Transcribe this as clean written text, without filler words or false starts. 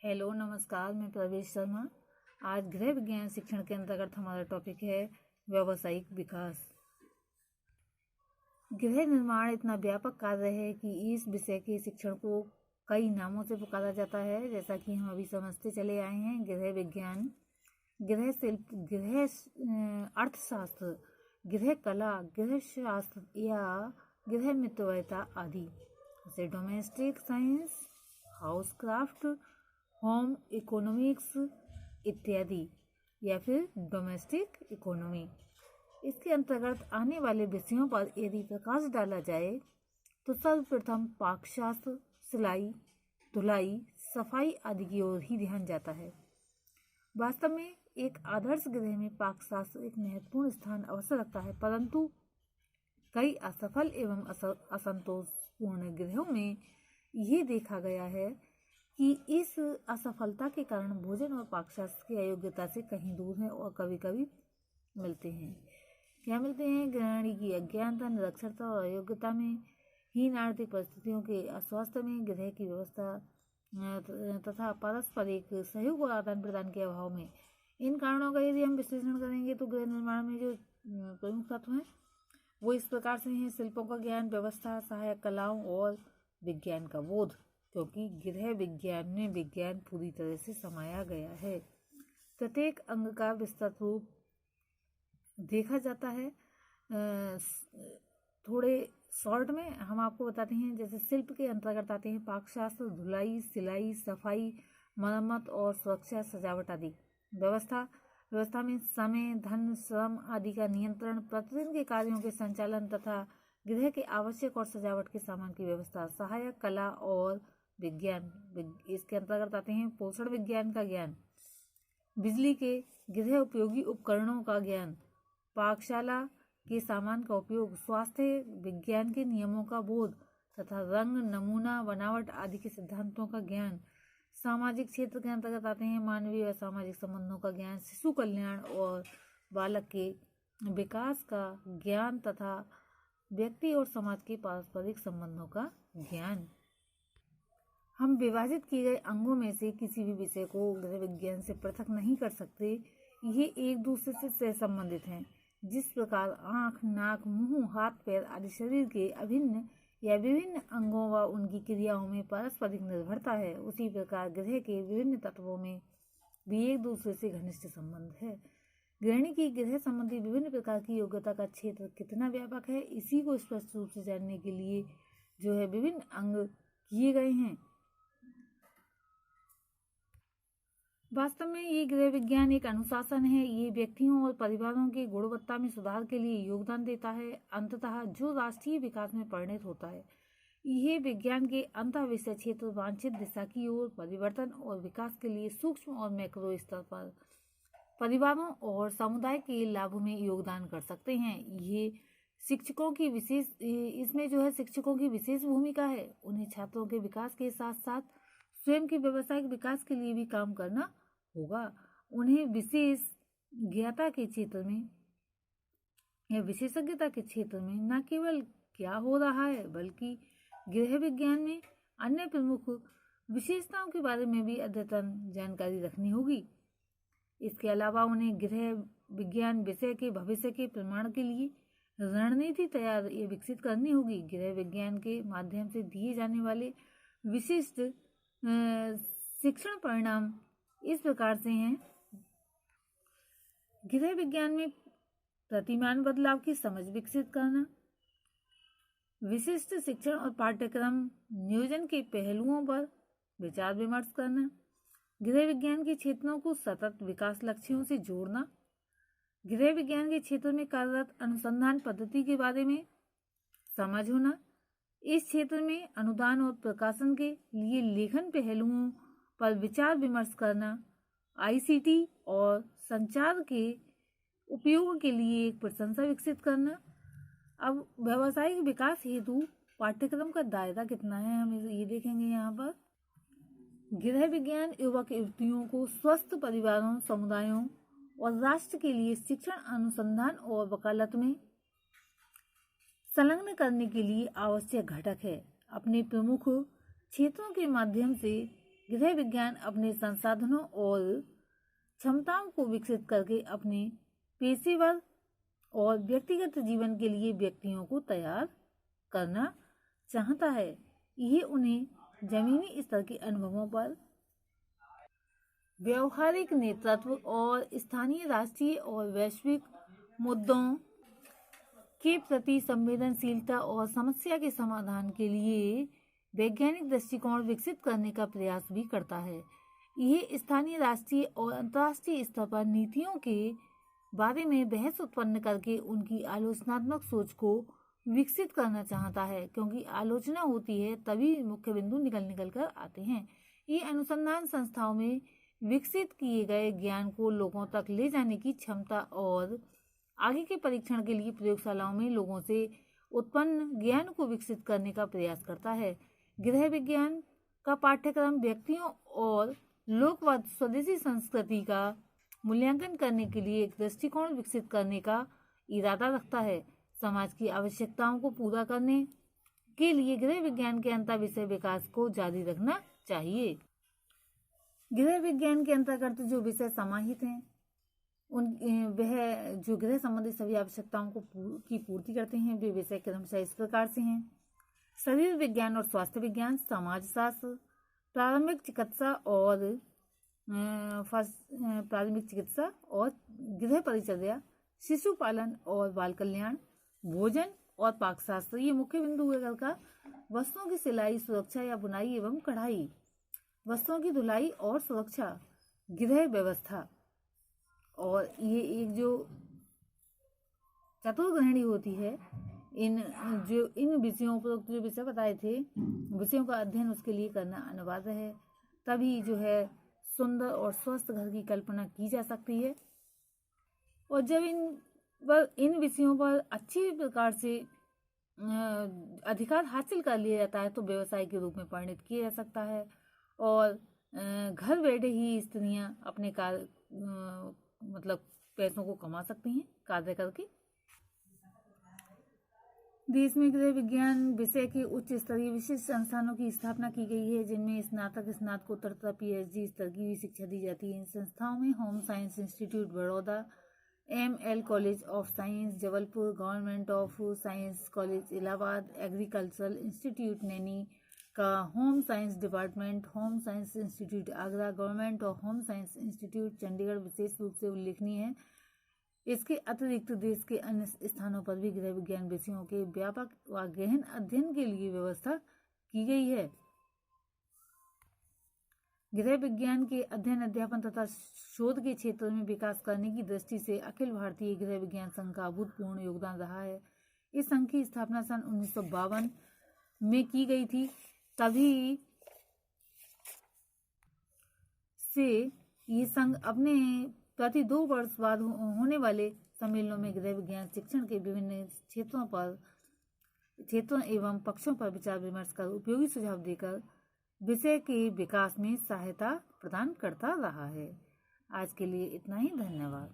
Hello नमस्कार, मैं प्रवेश शर्मा। आज गृह विज्ञान शिक्षण के अंतर्गत हमारा टॉपिक है व्यावसायिक विकास। गृह निर्माण इतना व्यापक कार्य है कि इस विषय के शिक्षण को कई नामों से पुकारा जाता है। जैसा कि हम अभी समझते चले आए हैं, गृह विज्ञान, गृह शिल्प, गृह अर्थशास्त्र, गृह कला, गृह शास्त्र या गृह मितव्ययता आदि। जैसे domestic science, house craft, home economics इत्यादि, या फिर डोमेस्टिक इकोनॉमी। इसके अंतर्गत आने वाले विषयों पर यदि प्रकाश डाला जाए तो सर्वप्रथम पाकशास्त्र, सिलाई, धुलाई, सफाई आदि की ओर ही ध्यान जाता है। वास्तव में एक आदर्श गृह में पाकशास्त्र एक महत्वपूर्ण स्थान अवश्य रखता है, परंतु कई असफल एवं असंतोषपूर्ण गृहों में ये देखा गया है कि इस असफलता के कारण भोजन और पाकशास्त्र की अयोग्यता से कहीं दूर हैं और कभी कभी मिलते हैं। क्या मिलते हैं? गृहिणी की अज्ञानता, निरक्षरता और अयोग्यता में, हीन आर्थिक परिस्थितियों के अस्वास्थ्य में, गृह की व्यवस्था तथा पारस्परिक सहयोग और आदान प्रदान के अभाव में। इन कारणों का यदि हम विश्लेषण करेंगे तो गृह निर्माण में जो प्रमुख तत्व हैं वो इस प्रकार से हैं: शिल्पों का ज्ञान, व्यवस्था, सहायक कलाओं और विज्ञान का बोध, क्योंकि गृह विज्ञान में विज्ञान पूरी तरह से समाया गया है। प्रत्येक अंग का विस्तृत रूप देखा जाता है। थोड़े शॉर्ट में हम आपको बताते हैं। जैसे शिल्प के अंतर्गत आते हैं पाकशास्त्र, धुलाई, सिलाई, सफाई, मरम्मत और सुरक्षा, सजावट आदि। व्यवस्था में समय, धन, श्रम आदि का नियंत्रण, प्रतिदिन के कार्यों के संचालन तथा गृह के आवश्यक और सजावट के सामान की व्यवस्था। सहायक कला और विज्ञान, इसके अंतर्गत आते हैं पोषण विज्ञान का ज्ञान, बिजली के गृह उपयोगी उपकरणों का ज्ञान, पाकशाला के सामान का उपयोग, स्वास्थ्य विज्ञान के नियमों का बोध तथा रंग, नमूना, बनावट आदि के सिद्धांतों का ज्ञान। सामाजिक क्षेत्र के अंतर्गत आते हैं मानवीय और सामाजिक संबंधों का ज्ञान, शिशु कल्याण और बालक के विकास का ज्ञान तथा व्यक्ति और समाज के पारस्परिक संबंधों का ज्ञान। हम विभाजित किए गए अंगों में से किसी भी विषय को गृह विज्ञान से पृथक नहीं कर सकते। ये एक दूसरे से सहसंबंधित हैं। जिस प्रकार आँख, नाक, मुंह, हाथ, पैर आदि शरीर के अभिन्न या विभिन्न अंगों व उनकी क्रियाओं में पारस्परिक निर्भरता है, उसी प्रकार गृह के विभिन्न तत्वों में भी एक दूसरे से घनिष्ठ संबंध है। गृहिणी की गृह संबंधी विभिन्न प्रकार की योग्यता का क्षेत्र कितना व्यापक है, इसी को स्पष्ट रूप से जानने के लिए जो है विभिन्न अंग किए गए हैं। वास्तव में ये गृह विज्ञान एक अनुशासन है। ये व्यक्तियों और परिवारों की गुणवत्ता में सुधार के लिए योगदान देता है, अंततः जो राष्ट्रीय विकास में परिणत होता है। यह विज्ञान के अंतः विषय क्षेत्र वांछित दिशा की ओर परिवर्तन और विकास के लिए सूक्ष्म और मैक्रो स्तर पर परिवारों और समुदाय के लाभ में योगदान कर सकते हैं। ये शिक्षकों की विशेष इसमें जो है शिक्षकों की विशेष भूमिका है। उन्हें छात्रों के विकास के साथ साथ स्वयं के व्यावसायिक विकास के लिए भी काम करना होगा। उन्हें विशेष ज्ञता के क्षेत्र में या विशेषज्ञता के क्षेत्र में न केवल क्या हो रहा है बल्कि गृह विज्ञान में अन्य प्रमुख विशेषताओं के बारे में भी अद्यतन जानकारी रखनी होगी। इसके अलावा उन्हें गृह विज्ञान विषय के भविष्य के प्रमाण के लिए रणनीति तैयार या विकसित करनी होगी। गृह विज्ञान के माध्यम से दिए जाने वाले विशिष्ट शिक्षण परिणाम इस प्रकार से हैं: गृह विज्ञान में प्रतिमान बदलाव की समझ विकसित करना, विशिष्ट शिक्षण और पाठ्यक्रम नियोजन के पहलुओं पर विचार विमर्श करना, गृह विज्ञान के क्षेत्रों को सतत विकास लक्ष्यों से जोड़ना, गृह विज्ञान के क्षेत्र में कार्यरत अनुसंधान पद्धति के बारे में समझ होना, इस क्षेत्र में अनुदान और प्रकाशन के लिए लेखन पहलुओं पर विचार विमर्श करना, आईसीटी और संचार के उपयोग के लिए एक प्रशंसा विकसित करना। अब व्यावसायिक विकास हेतु पाठ्यक्रम का दायरा कितना है, हम ये देखेंगे यहाँ पर। गृह विज्ञान युवक युवतियों को स्वस्थ परिवारों, समुदायों और राष्ट्र के लिए शिक्षण, अनुसंधान और वकालत में संलग्न करने के लिए आवश्यक घटक है। अपने प्रमुख क्षेत्रों के माध्यम से गृह विज्ञान अपने संसाधनों और क्षमताओं को विकसित करके अपने पेशेवर और व्यक्तिगत जीवन के लिए व्यक्तियों को तैयार करना चाहता है। यह उन्हें जमीनी स्तर के अनुभवों पर व्यवहारिक नेतृत्व और स्थानीय, राष्ट्रीय और वैश्विक मुद्दों के प्रति संवेदनशीलता और समस्या के समाधान के लिए वैज्ञानिक दृष्टिकोण विकसित करने का प्रयास भी करता है। यह स्थानीय, राष्ट्रीय और अंतर्राष्ट्रीय स्तर पर नीतियों के बारे में बहस उत्पन्न करके उनकी आलोचनात्मक सोच को विकसित करना चाहता है, क्योंकि आलोचना होती है तभी मुख्य बिंदु निकल कर आते हैं। ये अनुसंधान संस्थाओं में विकसित किए गए ज्ञान को लोगों तक ले जाने की क्षमता और आगे के परीक्षण के लिए प्रयोगशालाओं में लोगों से उत्पन्न ज्ञान को विकसित करने का प्रयास करता है। गृह विज्ञान का पाठ्यक्रम व्यक्तियों और लोकवाद स्वदेशी संस्कृति का मूल्यांकन करने के लिए एक दृष्टिकोण विकसित करने का इरादा रखता है। समाज की आवश्यकताओं को पूरा करने के लिए गृह विज्ञान के अंतर विषय विकास को जारी रखना चाहिए। गृह विज्ञान के अंतर्गत जो विषय समाहित हैं वह जो गृह संबंधी सभी आवश्यकताओं को की पूर्ति करते हैं, वे विषय क्रमशः इस प्रकार से हैं: शरीर विज्ञान और स्वास्थ्य विज्ञान, समाजशास्त्र, प्रारंभिक चिकित्सा और गृह परिचर्या, शिशु पालन और बाल कल्याण, भोजन और पाकशास्त्र। ये मुख्य बिंदु है का। वस्त्रों की सिलाई, सुरक्षा या बुनाई एवं कढ़ाई, वस्त्रों की धुलाई और सुरक्षा, गृह व्यवस्था। और ये एक जो चतुर्गृहिणी होती है, इन विषयों पर जो विषय बताए थे, विषयों का अध्ययन उसके लिए करना अनिवार्य है, तभी जो है सुंदर और स्वस्थ घर की कल्पना की जा सकती है। और जब इन विषयों पर अच्छी प्रकार से अधिकार हासिल कर लिया जाता है तो व्यवसाय के रूप में परिणत किया जा सकता है और घर बैठे ही स्त्रियां अपने पैसों को कमा सकती हैं कार्य करके। देश में गृह विज्ञान विषय के उच्च स्तरीय विशिष्ट संस्थानों की स्थापना की गई है, जिनमें स्नातक, स्नातकोत्तर तथा PhD स्तर की भी शिक्षा दी जाती है। इन संस्थाओं में home science institute Baroda, ML college of science Jabalpur, government of science college Allahabad, agricultural institute Naini का home science department, home science institute Agra, government of home science institute Chandigarh विशेष रूप से उल्लेखनीय है। इसके अतिरिक्त देश के अन्य स्थानों पर भी गृह विज्ञान विषयों के व्यापक व गहन अध्ययन के लिए व्यवस्था की गई है। गृह विज्ञान के अध्ययन, अध्यापन तथा शोध के क्षेत्र में विकास करने की दृष्टि से अखिल भारतीय गृह विज्ञान संघ का अभूतपूर्व योगदान रहा है। इस संघ की स्थापना सन 1952 में की गई थी। तभी से ये संघ अपने प्रति 2 वर्ष बाद होने वाले सम्मेलनों में गृह विज्ञान शिक्षण के विभिन्न क्षेत्रों एवं पक्षों पर विचार विमर्श कर उपयोगी सुझाव देकर विषय के विकास में सहायता प्रदान करता रहा है। आज के लिए इतना ही। धन्यवाद।